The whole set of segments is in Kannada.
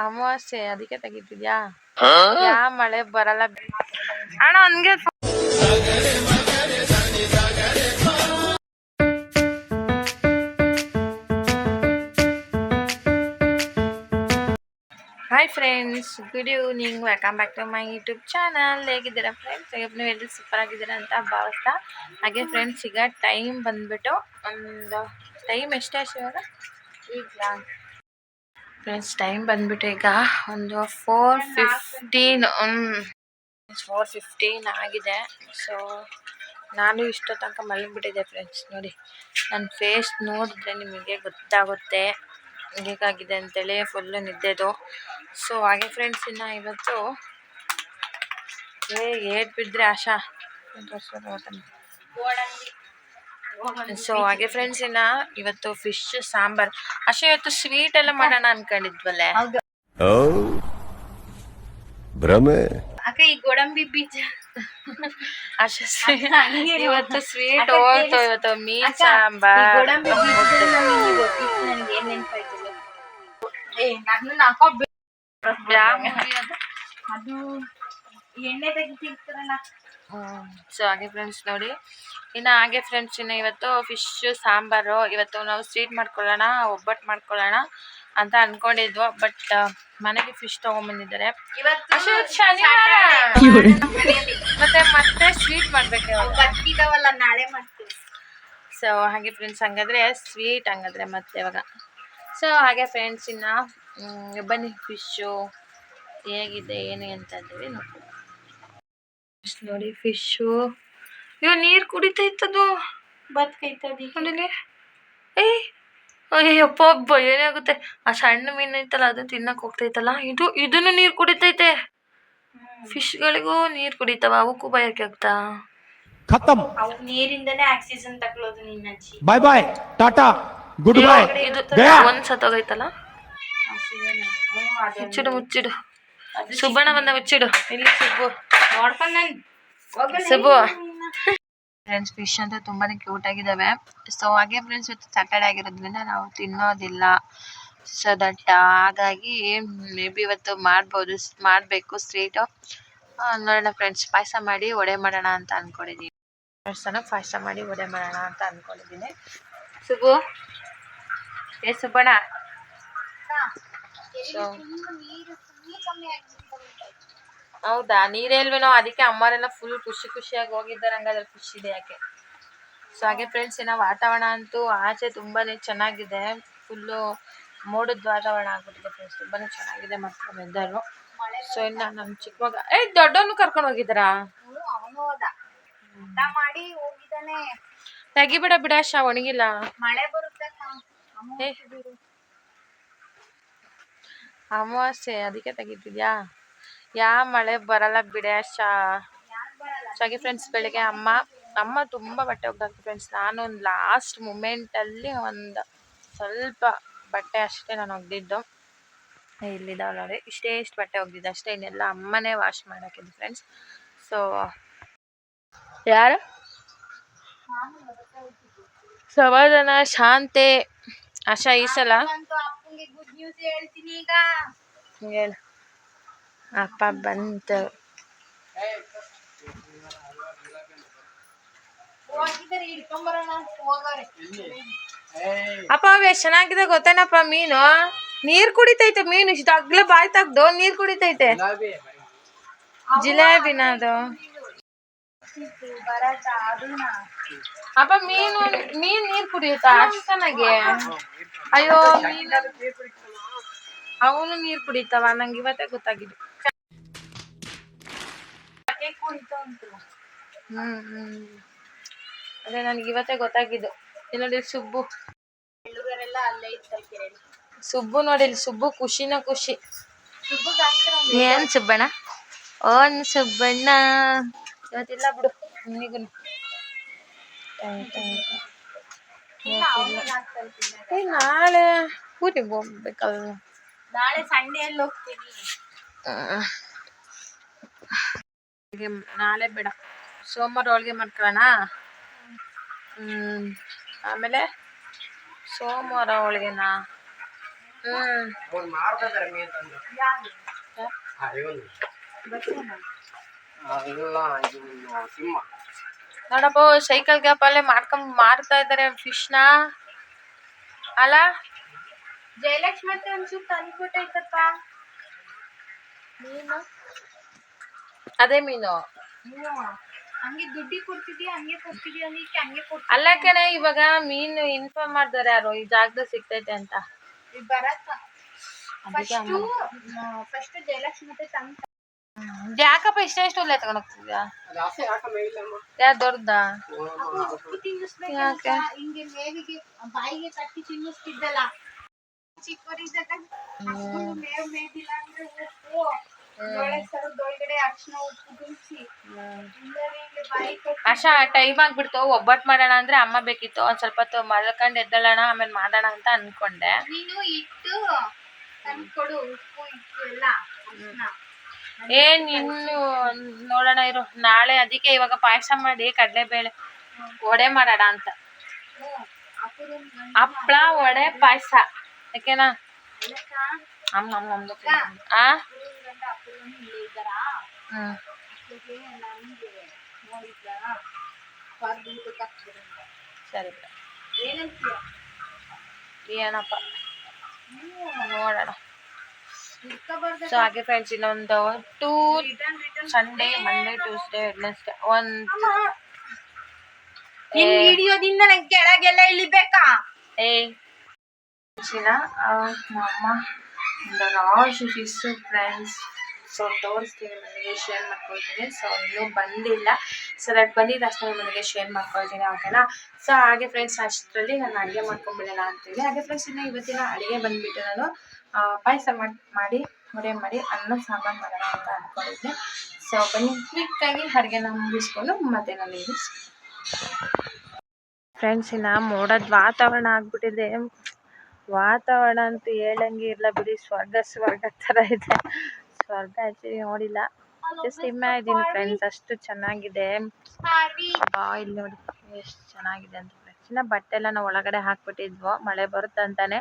ಅಮಾವಾಸ್ಯೆ ಅದಕ್ಕೆ ತೆಗಿತಿದ್ಯಾ? ಯಾ ಮಳೆ ಬರಲ್ಲ ಅಣ್ಣ ಹಂಗೆ. Hi friends, good evening, welcome back to my YouTube channel. ಹೇಗಿದ್ದೀರಾ ಫ್ರೆಂಡ್ಸ್? ನೀವು ಎಲ್ಲರೂ ಸೂಪರ್ ಆಗಿದ್ದೀರಾ ಅಂತ ಭಾವಿಸ್ತಾ. ಹಾಗೆ ಫ್ರೆಂಡ್ಸ್, ಈಗ ಟೈಮ್ ಬಂದ್ಬಿಟ್ಟು ಒಂದು ಟೈಮ್ ಎಷ್ಟೇ ಇವಾಗ ಈಗ ಫ್ರೆಂಡ್ಸ್ ಟೈಮ್ ಬಂದ್ಬಿಟ್ಟು ಈಗ ಒಂದು 4:15 ಆಗಿದೆ. ಸೊ ನಾನು ಇಷ್ಟೋ ತನಕ ಮಲಗಿಬಿಟ್ಟಿದ್ದೆ ಫ್ರೆಂಡ್ಸ್. ನೋಡಿ ನನ್ನ ಫೇಸ್ ನೋಡಿದ್ರೆ ನಿಮಗೆ ಗೊತ್ತಾಗುತ್ತೆ ಹೇಗಾಗಿದೆ ಅಂತೇಳಿ, ಫುಲ್ಲು ನಿದ್ದೆದು. ಸೊ ಹಾಗೆ ಫ್ರೆಂಡ್ಸ್, ಇನ್ನು ಇವತ್ತು ಏಟ್ ಬಿದ್ದರೆ ಆಶಾ. ಸೊ ಹಾಗೆ ಫ್ರೆಂಡ್ಸ್, ಇನ್ನು ಇವತ್ತು ಫಿಶ್ ಸಾಂಬಾರ್. ಆಶಾ ಇವತ್ತು ಸ್ವೀಟ್ ಎಲ್ಲ ಮಾಡೋಣ ಅನ್ಕೊಂಡಿದ್ವಲ್ಲೇ. ಅಕ್ಕ ಈ ಗೋಡಂಬಿ ಬೀಜ ಆಶಾ ಇವತ್ತು ಸ್ವೀಟ್ ಹೋಯ್ತು. ಇವತ್ತು ಮೀನ್ ಸಾಂಬಾರ್. ಗೋಡಂಬಿ ಬೀಜ ನನ್ಗೆ ಏನ್ ನೆನ್ಪಾಯ್ತು, ಅದು ಎಣ್ಣೆ ತೆಗಿತಿರ್ತಾರಲ್ಲ. ಸೊ ಹಾಗೆ ಫ್ರೆಂಡ್ಸ್ ನೋಡಿ, ಇನ್ನು ಹಾಗೆ ಫ್ರೆಂಡ್ಸ್, ಇನ್ನು ಇವತ್ತು ಫಿಶ್ ಸಾಂಬಾರು. ಇವತ್ತು ನಾವು ಸ್ವೀಟ್ ಮಾಡ್ಕೊಳ್ಳೋಣ, ಒಬ್ಬಟ್ಟು ಮಾಡ್ಕೊಳ್ಳೋಣ ಅಂತ ಅನ್ಕೊಂಡಿದ್ವು. ಬಟ್ ಮನೆಗೆ ಫಿಶ್ ತಗೊಂಡ್ಬಂದಿದ್ದಾರೆ. ಶನಿವಾರ ಮತ್ತೆ ಸ್ವೀಟ್ ಮಾಡ್ಬೇಕು, ಬರ್ತಿದಾವಲ್ಲ ನಾಳೆ ಮಾಡ್ತೀವಿ. ಸೊ ಹಾಗೆ ಫ್ರೆಂಡ್ಸ್, ಹಂಗಾದ್ರೆ ಸ್ವೀಟ್ ಹಂಗಾದ್ರೆ ಮತ್ತೆ ಇವಾಗ. ಸೊ ಹಾಗೆ ಫ್ರೆಂಡ್ಸ್, ಇನ್ನು ಬನ್ನಿ ಫಿಶ್ಶು ಹೇಗಿದೆ ಏನು ಅಂತ ಅಂದೇಳಿ ನೋಡಿ. ಫಿಶ್ಶು ನೀರು ಕುಡಿತೈತದು, ಬದುಕೈತದಿ. ನೋಡಿಲಿ. ಅಯ್ಯಪ್ಪ ಭಯನೇ ಆಗುತ್ತೆ. ಆ ಸಣ್ಣ ಮೀನು ಐತಲ್ಲ, ಅದು ತಿನ್ನಕ್ಕೆ ಹೋಗ್ತೈತಲ್ಲ, ಇದನ್ನು ನೀರು ಕುಡಿತೈತೆ. ಫಿಶ್ಗಳಿಗೂ ನೀರು ಕುಡಿತಾವ, ಅವಕ್ಕೂ ಭಯಕ್ಕೆ ಆಗ್ತಾ. ಖತಮ್. ಅವು ನೀರಿಂದನೇ ಆಕ್ಸಿಜನ್ ತಗೊಳ್ಳೋದು. ನಿನ್ನ ಅಜ್ಜಿ ಬಾಯ್ ಬಾಯ್ ಟಾಟಾ ಗುಡ್ ಬೈ. ಒಂದ್ ಸತ್ತೋಗೈತಲ್ಲ. ಮುಚ್ಚಿಡು ಸುಬ್ಬಣ್ಣ ಬಂದ, ಮುಚ್ಚಿಡು. ಇಲ್ಲಿ ಸುಬ್ಬು ಫ್ರೆಂಡ್ಸ್, ಫಿಶ್ ಅಂತ ತುಂಬಾನೇ ಕ್ಯೂಟ್ ಆಗಿದ್ದಾವೆ. ಸೊ ಹಾಗೆ ಫ್ರೆಂಡ್ಸ್, ಇವತ್ತು ಸ್ಯಾಟರ್ಡೆ ಆಗಿರೋದ್ರಿಂದ ನಾವು ತಿನ್ನೋದಿಲ್ಲ. ಸೊ ಹಾಗಾಗಿ ಮೇ ಬಿ ಇವತ್ತು ಮಾಡಬೇಕು ಸ್ವೀಟು. ನೋಡೋಣ ಫ್ರೆಂಡ್ಸ್, ಪಾಯಸ ಮಾಡಿ ಒಡೆ ಮಾಡೋಣ ಅಂತ ಅನ್ಕೊಂಡಿದ್ದೀನಿ. ಪಾಯಸ ಮಾಡಿ ಒಡೆ ಮಾಡೋಣ ಅಂತ ಅನ್ಕೊಂಡಿದ್ದೀನಿ. ಸುಬ್ಬು, ಸುಬ್ಬಣ್ಣ. ಹೌದಾ, ನೀರೇ ಇಲ್ವೇನೋ, ಅದಕ್ಕೆ ಅಮ್ಮರೆಲ್ಲ ಫುಲ್ ಖುಷಿಯಾಗಿ ಹೋಗಿದ್ದಾರೆ. ಹಂಗಾದ್ರೆ ಫಿಶ್ ಇದೆ ಯಾಕೆ. ಸೊ ಹಾಗೆ ಫ್ರೆಂಡ್ಸ್, ಇನ್ನು ವಾತಾವರಣ ಅಂತೂ ಆಚೆ ತುಂಬಾನೇ ಚೆನ್ನಾಗಿದೆ. ಫುಲ್ಲು ಮೋಡದ ವಾತಾವರಣ ಆಗ್ಬಿಟ್ಟಿದೆ ಫ್ರೆಂಡ್ಸ್, ತುಂಬಾನೇ ಚೆನ್ನಾಗಿದೆ ಮಾತ್ರ ವೆದರು. ಸೊ ಇನ್ನು ನಮ್ಮ ಚಿಕ್ಕ ಮಗ ದೊಡ್ಡವನು ಕರ್ಕೊಂಡು ಹೋಗಿದ್ದಾರಾ? ತೆಗಿಬಿಡ ಬಿಡಾಶ, ಒಣಗಿಲ್ಲ. ಮಳೆ ಬರುತ್ತೆ, ಅಮಾವಾಸ್ಯೆ ಅದಕ್ಕೆ ತೆಗಿತಿದ್ಯಾ? ಯಾ ಮಳೆ ಬರಲ್ಲ ಬಿಡೆ ಆಶಾ. ಸೊ ಹಾಗೆ ಫ್ರೆಂಡ್ಸ್, ಬೆಳಿಗ್ಗೆ ಅಮ್ಮ ತುಂಬ ಬಟ್ಟೆ ಒಗ್ದಾಕ್ತು ಫ್ರೆಂಡ್ಸ್. ನಾನು ಒಂದು ಲಾಸ್ಟ್ ಮೂಮೆಂಟಲ್ಲಿ ಒಂದು ಸ್ವಲ್ಪ ಬಟ್ಟೆ ಅಷ್ಟೇ ನಾನು ಒಗ್ದಿದ್ದು. ಇಲ್ಲಿದ್ದಾವೆ ನೋಡಿ, ಇಷ್ಟು ಬಟ್ಟೆ ಒಗ್ದಿದ್ದು ಅಷ್ಟೇ. ಇನ್ನೆಲ್ಲ ಅಮ್ಮನೇ ವಾಶ್ ಮಾಡಾಕಿದ್ದು ಫ್ರೆಂಡ್ಸ್. ಸೊ ಯಾರು? ಸಮಾಧಾನ, ಶಾಂತಿ, ಆಶಾ. ಈ ಸಲ ಹೇಳು, ಅಪ್ಪ ಬಂತು. ಅಪ್ಪ ಎಷ್ಟು ಚೆನ್ನಾಗಿದೆ ಗೊತ್ತೇನಪ್ಪ ಮೀನು. ನೀರ್ ಕುಡಿತೈತೆ ಮೀನು, ಇಷ್ಟು ಅಗ್ಲ ಬಾಯ್ ತೆಗ್ದು ನೀರ್ ಕುಡಿತೈತೆ. ಜಿಲೇಬಿನ ಅದು. ಅಪ್ಪ ಮೀನು ನೀರ್ ಕುಡಿಯುತ್ತಾ ಅಷ್ಟು ಚೆನ್ನಾಗಿ? ಅಯ್ಯೋ, ಅವನು ನೀರ್ ಕುಡಿತಾವ? ನಂಗೆ ಇವತ್ತೇ ಗೊತ್ತಾಗಿದೆ. ಅದೇ ನನ್ಗೆ ಇವತ್ತೇ ಗೊತ್ತಾಗಿದ್ದು. ನೋಡಿ ಸುಬ್ಬು, ಸುಬ್ಬು ನೋಡಿ, ಸುಬ್ಬು ಖುಷಿನ ಖುಷಿ. ಏನ್ ಸುಬ್ಬಣ್ಣ? ಓನ್ ಸುಬ್ಬಣ್ಣ ಇವತ್ತಿಲ್ಲ ಬಿಡು. ನಾಳೆ ಊರಿಗೆ ಹೋಗ್ಬೇಕಲ್ಲ. ನಾಳೆ ಸಂಡೇ ಎಲ್ಲಿ ಹೋಗ್ತೀನಿ? ನಾಳೆ ಬೇಡ, ಸೋಮವಾರ ಹೋಳಿಗೆ ಮಾಡ್ಕೊಳ್ಳೋಣ. ಆಮೇಲೆ ಸೋಮವಾರ ಹೋಳಿಗೆನಾ? ನೋಡಪ್ಪ ಸೈಕಲ್ ಗ್ಯಾಪ್ ಅಲ್ಲೇ ಮಾರ್ತಾ ಇದ್ದಾರೆ ಫಿಶ್ನ ಅಲ್ಲ. ಜಯಲಕ್ಷ್ಮಿ ಅಂತ ಒಂಚೂರು ತಂದ್ಬಿಟ್ಟೈತಪ್ಪ ನೀನು. ಅದೇ ಮೀನು ಹಂಗೆ ದುಡ್ಡಿ ಕೊಡ್ತಿದ್ಯಾ, ಹಂಗೆ ಕೊಡ್ತಿದ್ಯಾ ಅಂದಿಕ್ಕೆ ಹಂಗೆ ಕೊಡ್ತೀನಿ. ಅಲ್ಲ ಕಣೆ, ಇವಾಗ ಮೀನು ಇನ್ಫಾರ್ಮ್ ಮಾಡ್ತಾರೆ ಯಾರು ಈ ಜಾಗದಾಗ ಸಿಗ್ತೈತೆ ಅಂತ. ಬರತ್ತ ಫಸ್ಟ್ ಜಯಲಕ್ಷ್ಮಿ ಮತ್ತೆ ತಂದ. ಯಾಕಪ್ಪ ಇಷ್ಟ ಉಲ್ಲ ತಗೊಂಡ್ ಹೋಗ್ತಿದ್ಯಾ? ಯಾರು ದೊಡ್ಡದ? ಹಿಂಗೆ ಮೇವಿಗೆ ಬಾಯಿಗೆ ಕಟ್ಟಿ ತಿನ್ನಿಸ್ತಿದ್ದಲ್ಲ ಚಿಕ್ಕವರಿದ್ದಾಗ. ಮೇವ್ ಮೇದಿಲ್ಲ ಅಂದ್ರೆ ಉಪ್ಪು ಒಳಗಡೆ ಅರ್ಶಿನ ಉಪ್ಪು ತುಂಬಿಸಿ ಬಾಯಿ ಆಶಾ ಟೈಮ್ ಆಗ್ಬಿಡ್ತು, ಒಬ್ಬಟ್ಟು ಮಾಡೋಣ ಅಂದ್ರೆ ಅಮ್ಮ ಬೇಕಿತ್ತು. ಒಂದ್ ಸ್ವಲ್ಪ ಹೊತ್ತು ಮಲ್ಕೊಂಡು ಎದ್ದಳೋಣ ಆಮೇಲೆ ಮಾಡೋಣ ಅಂತ ಅನ್ಕೊಂಡೆ. ನೀನು ಇಟ್ಟು ತಂದ್ಕೊಡು, ಉಪ್ಪು ಇಟ್ಟು ಎಲ್ಲ ಅರ್ಶಿನ. ಇನ್ನು ನೋಡೋಣ ಇರು, ನಾಳೆ ಅದಕ್ಕೆ ಇವಾಗ ಪಾಯಸ ಮಾಡಿ ಕಡಲೆಬೇಳೆ ವಡೆ ಮಾಡೋಣ ಅಂತ. ಹಪ್ಳ ವಡೆ ಪಾಯಸ ಯಾಕೆನಾ? ಸರಿ ಏನಪ್ಪ ನೋಡೋಣ. ಸೊ ಹಾಗೆ ಫ್ರೆಂಡ್ಸ್, ಇನ್ನೊಂದು 2 ಸಂಡೇ, ಮಂಡೇ, ಟ್ಯೂಸ್ಡೇ, ವೆಡ್ನೆಸ್ಡೇ ನಿನ್ ವಿಡಿಯೋದಿಂದ ನಂಗೆ ಕೆಳಗೆಲ್ಲ ಇಳಿಬೇಕಾ? ಅಮ್ಮ ರಾಶಿ ಫಿಶ್ ಫ್ರೆಂಡ್ಸ್. ಸೊ ತೋರಿಸ್ತೀನಿ, ನನಗೆ ಶೇರ್ ಮಾಡ್ಕೊಳ್ತೀನಿ. ಸೊ ಇನ್ನೂ ಬಂದಿಲ್ಲ, ಸೊ ದಟ್ ಬಂದಿದ್ದು ಅಷ್ಟೇ ನನಗೆ ಶೇರ್ ಮಾಡ್ಕೊಳ್ತೀನಿ, ಓಕೆನಾ? ಸೊ ಹಾಗೆ ಫ್ರೆಂಡ್ಸ್, ಅಷ್ಟರಲ್ಲಿ ನಾನು ಅಡುಗೆ ಮಾಡ್ಕೊಂಡ್ಬಿಡೋಣ ಅಂತೇಳಿ. ಹಾಗೆ ಫ್ರೆಂಡ್ಸ್, ಇನ್ನು ಇವತ್ತಿನ ಅಡುಗೆ ಬಂದುಬಿಟ್ಟು ನಾನು ಪಾಯಸ ಮಾಡಿ ವಡೆ ಮಾಡಿ ಅನ್ನ ಸಾಂಬಾರು ಮಾಡೋಣ ಅಂತ ಅಂದ್ಕೊಂಡಿದ್ದೆ. ಸೊ ಬನ್ನಿ ಕ್ವಿಕ್ಕಾಗಿ ಅಡುಗೆನ ಮುಗಿಸ್ಕೊಂಡು ಮತ್ತೆ ನಾನು ಇದು ಫ್ರೆಂಡ್ಸ್. ಇನ್ನು ಮೋಡದ ವಾತಾವರಣ ಆಗ್ಬಿಟ್ಟಿದೆ. ವಾತಾವರಣ ಅಂತೂ ಹೇಳಂಗೆ ಇಲ್ಲ ಬಿಡಿ, ಸ್ವರ್ಗ ಥರ ಇದೆ. ಸ್ವರ್ಗ ಆ್ಯಕ್ಚುಲಿ ನೋಡಿಲ್ಲ, ಜಸ್ಟ್ ಇಮ್ಯಾಜಿನ್ ಫ್ರೆಂಡ್ಸ್, ಅಷ್ಟು ಚೆನ್ನಾಗಿದೆ. ಇಲ್ಲಿ ನೋಡಿ ಎಷ್ಟು ಚೆನ್ನಾಗಿದೆ ಅಂತ ಫ್ರೆಂಡ್ಸ್. ಇನ್ನು ಬಟ್ಟೆ ಎಲ್ಲ ನಾವು ಒಳಗಡೆ ಹಾಕ್ಬಿಟ್ಟಿದ್ವು, ಮಳೆ ಬರುತ್ತೆ ಅಂತಾನೆ.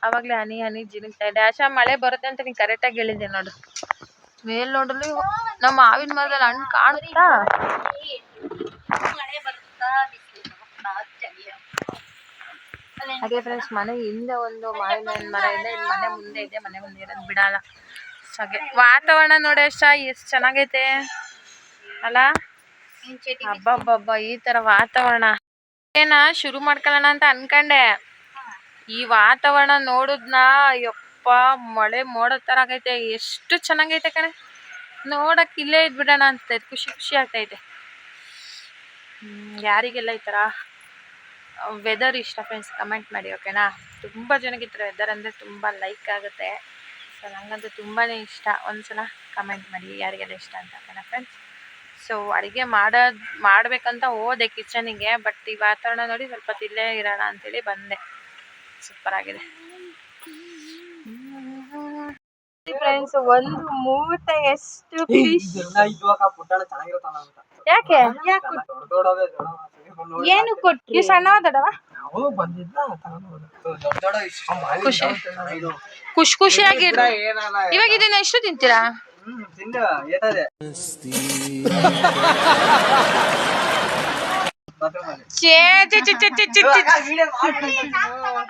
ಆವಾಗಲೇ ಹನಿ ಜಿನುಗ್ತಾ ಇದೆ. ಆಶಾ ಮಳೆ ಬರುತ್ತೆ ಅಂತ ನೀನು ಕರೆಕ್ಟಾಗಿ ಹೇಳಿದ್ದೆ ನೋಡು. ಮೇಲ್ ನೋಡಲು ನಮ್ಮ ಮಾವಿನ ಮರದಲ್ಲಿ ಹಣ್ಣು ಕಾಣುತ್ತಾ. ಹಾಗೆ ಫ್ರೆಂಡ್ಸ್, ಮನೆ ಹಿಂದೆ ಒಂದು ಮಾವಿನ ಮರ ಇದೆ, ಮನೆ ಮುಂದೆ ಇದೆ, ಮನೆ ಮುಂದೆ ಇರೋದು ಬಿಡಲ್ಲ. ಹಾಗೆ ವಾತಾವರಣ ನೋಡಿ ಅಷ್ಟೇ ಎಷ್ಟು ಚೆನ್ನಾಗೈತೆ ಅಲ್ಲ. ಹಬ್ಬ ಈ ತರ ವಾತಾವರಣ ಶುರು ಮಾಡ್ಕೊಳ್ಳೋಣ ಅಂತ ಅನ್ಕೊಂಡೆ. ಈ ವಾತಾವರಣ ನೋಡುದ್ನ ಯಪ್ಪ, ಮಳೆ ಮೋಡೋ ತರ ಆಗೈತೆ, ಎಷ್ಟು ಚೆನ್ನಾಗೈತೆ ಕಣೆ. ನೋಡಕ್ ಇಲ್ಲೇ ಇದ್ಬಿಡೋಣ ಅನ್ಸ್ತೈತೆ, ಖುಷಿ ಆಗ್ತೈತೆ. ಯಾರಿಗೆಲ್ಲ ಈ ತರ ವೆದರ್ ಇಷ್ಟ ಫ್ರೆಂಡ್ಸ್ ಕಮೆಂಟ್ ಮಾಡಿ, ಓಕೆನಾ? ತುಂಬ ಜನಕ್ಕೆ ಈ ಥರ ವೆದರ್ ಅಂದರೆ ತುಂಬ ಲೈಕ್ ಆಗುತ್ತೆ. ಸೊ ನನಗಂತೂ ತುಂಬಾ ಇಷ್ಟ. ಒಂದ್ಸಲ ಕಮೆಂಟ್ ಮಾಡಿ ಯಾರಿಗೆಲ್ಲ ಇಷ್ಟ ಅಂತ, ಓಕೆನಾ ಫ್ರೆಂಡ್ಸ್? ಸೊ ಅಡುಗೆ ಮಾಡಬೇಕಂತ ಹೋದೆ ಕಿಚನಿಗೆ, ಬಟ್ ಈ ವಾತಾವರಣ ನೋಡಿ ಸ್ವಲ್ಪ ಇಲ್ಲೇ ಇರೋಣ ಅಂತೇಳಿ ಬಂದೆ. ಸೂಪರ್ ಆಗಿದೆ ಫ್ರೆಂಡ್ಸ್. ಒಂದು ಮೂಟೆ ಎಷ್ಟು ಫಿಶ್. ಯಾಕೆ ಏನು ಕೊಟ್ಟಿ? ಸಣ್ಣದವ ಖುಷಿಯಾಗಿ. ಇವಾಗ ಇದನ್ನ ಎಷ್ಟು ತಿಂತೀರಾ?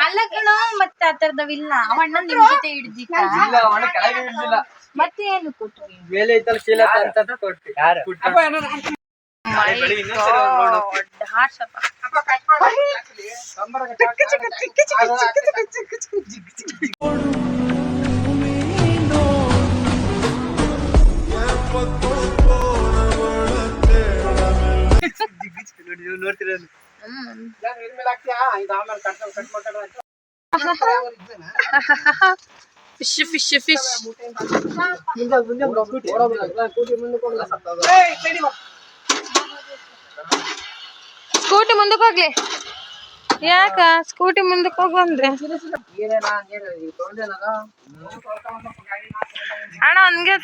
ಅಲ್ಲ ಕಣ, ಮತ್ತೆ ಆ ತರದವಿಲ್ಲ. ಅಣ್ಣ ನಿಮ್ ಜೊತೆ ಹಿಡ್ದಿಲ್ಲ, ಮತ್ತೆ ಏನು ಕೊಟ್ರಿ? ನೋಡ್ತಿರೋದು ಫಿಶ್ ಸ್ಕೂಟಿ ಮುಂದಕ್ಕೆ ಹೋಗ್ಲಿ. ಯಾಕ ಸ್ಕೂಟಿ ಮುಂದಕ್ಕೆ ಹೋಗು ಅಂದ್ರೆ ಅಣ್ಣ ಹಂಗೆ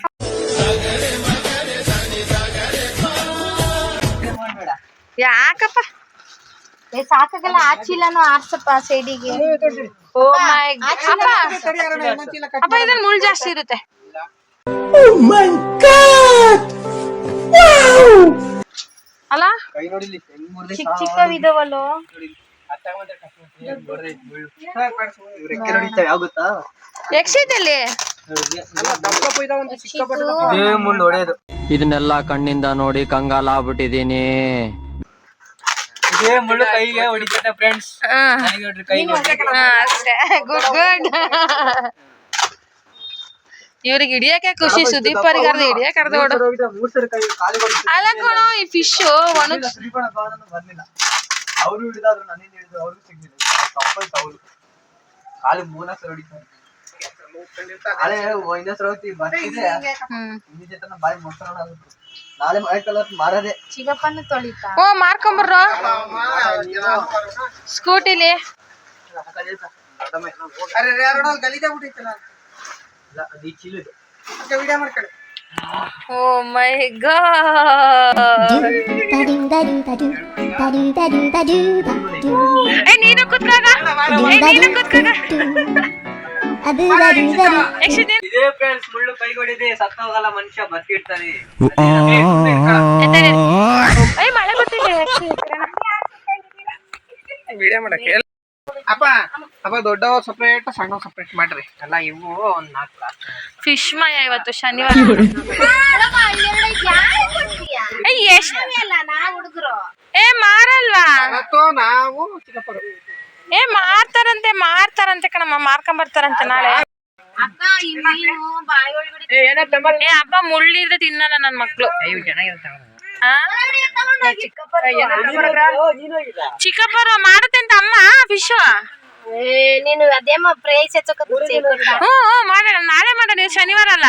ಯಾಕಪ್ಪ ಸಾಕಾಗಲ್ಲ ಆಚಿಲ್ಲನು ಆರ್ಸಪ್ಪ ಸೈಡಿಗೆ. ಓ ಮೈ ಅಪ್ಪ ಇದ್ರಲ್ಲಿ ಮುಳ್ಳು ಜಾಸ್ತಿ ಇರುತ್ತೆ. ಅಲ್ಲ ಚಿಕ್ಕ ಚಿಕ್ಕವಿದಾವಲ್ಲೋ. ಎಕ್ಸಿಟಲ್ಲಿ ಇದನ್ನೆಲ್ಲ ಕಣ್ಣಿಂದ ನೋಡಿ ಕಂಗಾಲ ಆಗ್ಬಿಟ್ಟಿದೀನಿ. ಮುಳ್ಳು ಕೈಗೆ ಹೊಡಿತೈತೆ ಫ್ರೆಂಡ್ಸ್. ಅಷ್ಟೇ. Good good. ಇವ್ರಿಗೆ ಹಿಡಿಯಕ್ಕೆ ಖುಷಿ, ಸುದೀಪ್ ಅವ್ರಿಗೆ ಅರ್ಧ ಹಿಡಿಯಕ್ಕೆ ಅರ್ಧ ಓಡು. ಅಲ್ಲ ಕಣೋ ಈ ಫಿಶ್ ಒಣಗ್ ಅವರು ಹಿಡಿದಾದ್ರು ನನ್ನಿಂದ ಹಿಡಿದು ಅವ್ರಿಗೂ ಸಿಗ್ಲಿಲ್ಲ. ಖಾಲಿ 3 ಸಲ ಹೊಡಿತಾರೆ. ನಾಳೆ ಇನ್ನೊಂದ್ಸಲ ಹೋಗ್ತೀವಿ ಬರ್ತಿದ್ದೆ ಇಲ್ಲಿ ಜೊತೆ ಬಾಯಿ ಮೊಸರಣ ಆಗುತ್ತೆ. ನಾಳೆ ಮಳೆ ಕಲರ್ ಮಾರದೆ ಚಿಗಪ್ಪನ ತೊಳಿತಾ. ಓ ಮಾರ್ಕೊಂಬರ್ರ ಸ್ಕೂಟಿಲಿ. ಓ ಮೈ ಗಾಡ್. ನೀನು ಕುತ್ಕಾಗ, ನೀನು ಕುತ್ಕಾಗ. ಇದೇ ಫ್ರೆಂಡ್ಸ್ ಮುಳ್ಳು ಕೈಗೊಡಿದೆ ಸತ್ತೋಗಲ್ಲ ಮನುಷ್ಯ ಬದುಕಿರ್ತಾನೆ. ಮಳೆ ಬರ್ತಿದೆ. ವಿಡಿಯೋ ಮಾಡಕ್ಕೆ ಅಪ್ಪ ಅಪ್ಪ ದೊಡ್ಡವ ಸಪ್ರೇಟ್ ಸಣ್ಣ ಸಪ್ರೇಟ್ ಮಾಡ್ರಿ ಎಲ್ಲ. ಇವು ಒಂದ್ 4 ಫಿಶ್ ಮಯ ಇವತ್ತು ಶನಿವಾರ. ಏ ಮಾರಲ್ವಾ? ನಾವು ಚಿಕ್ಕಪ್ಪರು ಮಾರ್ತಾರಂತೆ ಕಣಮ್ಮ, ಮಾರ್ಕೊಂಬರ್ತಾರಂತೆ ನಾಳೆ. ಏ ಹಬ್ಬ ಮುಳ್ಳಿದ್ರೆ ತಿನ್ನಲ್ಲ ನನ್ ಮಕ್ಳು. ಚಿಕ್ಕಪ್ಪರು ಮಾಡುತ್ತೆ ಅಂತ ಅಮ್ಮ ಫಿಶ್. ನೀನು ಅದೇಮ ಪ್ರೈಸ್ ಮಾಡೋಣ, ನಾಳೆ ಮಾಡೋಣ, ಶನಿವಾರ ಅಲ್ಲ.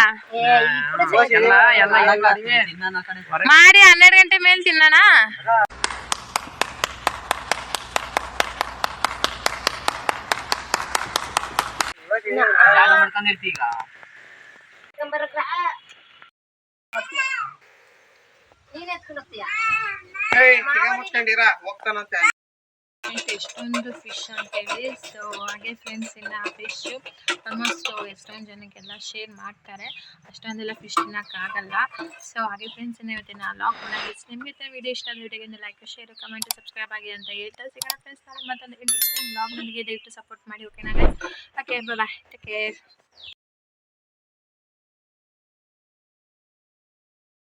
ಮಾಡಿ 12 ಗಂಟೆ ಮೇಲೆ ತಿನ್ನೋಣ. ಎಷ್ಟೊಂದು ಫಿಶ್ ಅಂತೇಳಿ. ಸೊ ಹಾಗೆ ಫ್ರೆಂಡ್ಸ್ ಇಲ್ಲ ಫಿಶ್ ಆಲ್ಮೋಸ್ಟ್ ಎಷ್ಟೊಂದು ಜನಕ್ಕೆಲ್ಲ ಶೇರ್ ಮಾಡ್ತಾರೆ. ಅಷ್ಟೊಂದೆಲ್ಲ ಫಿಶ್ ತಿನ್ನೋಕ್ಕಾಗಲ್ಲ. ಸೊ ಹಾಗೆ ಫ್ರೆಂಡ್ಸ್ ಇವತ್ತಿನ ಲಾಗ್ ಮಾಡೋದು ನಿಮಗೆ ವಿಡಿಯೋ ಇಷ್ಟ ಆದ ವಿಡಿಯೋಗೆ ಲೈಕ್ ಶೇರ್ ಕಮೆಂಟ್ ಸಬ್ಸ್ಕ್ರೈಬ್ ಆಗಿ ಅಂತ ಹೇಳ್ತಾ ಸಿಗೋಣ ಫ್ರೆಂಡ್ಸ್. ನಾನು ಮತ್ತೊಂದು ಇಂಟ್ರೆಸ್ಟಿಂಗ್ ಬ್ಲಾಗ್ ನನಗೆ ದಯವಿಟ್ಟು ಸಪೋರ್ಟ್ ಮಾಡಿ. ಓಕೆನಾ guys? Okay bye, take care.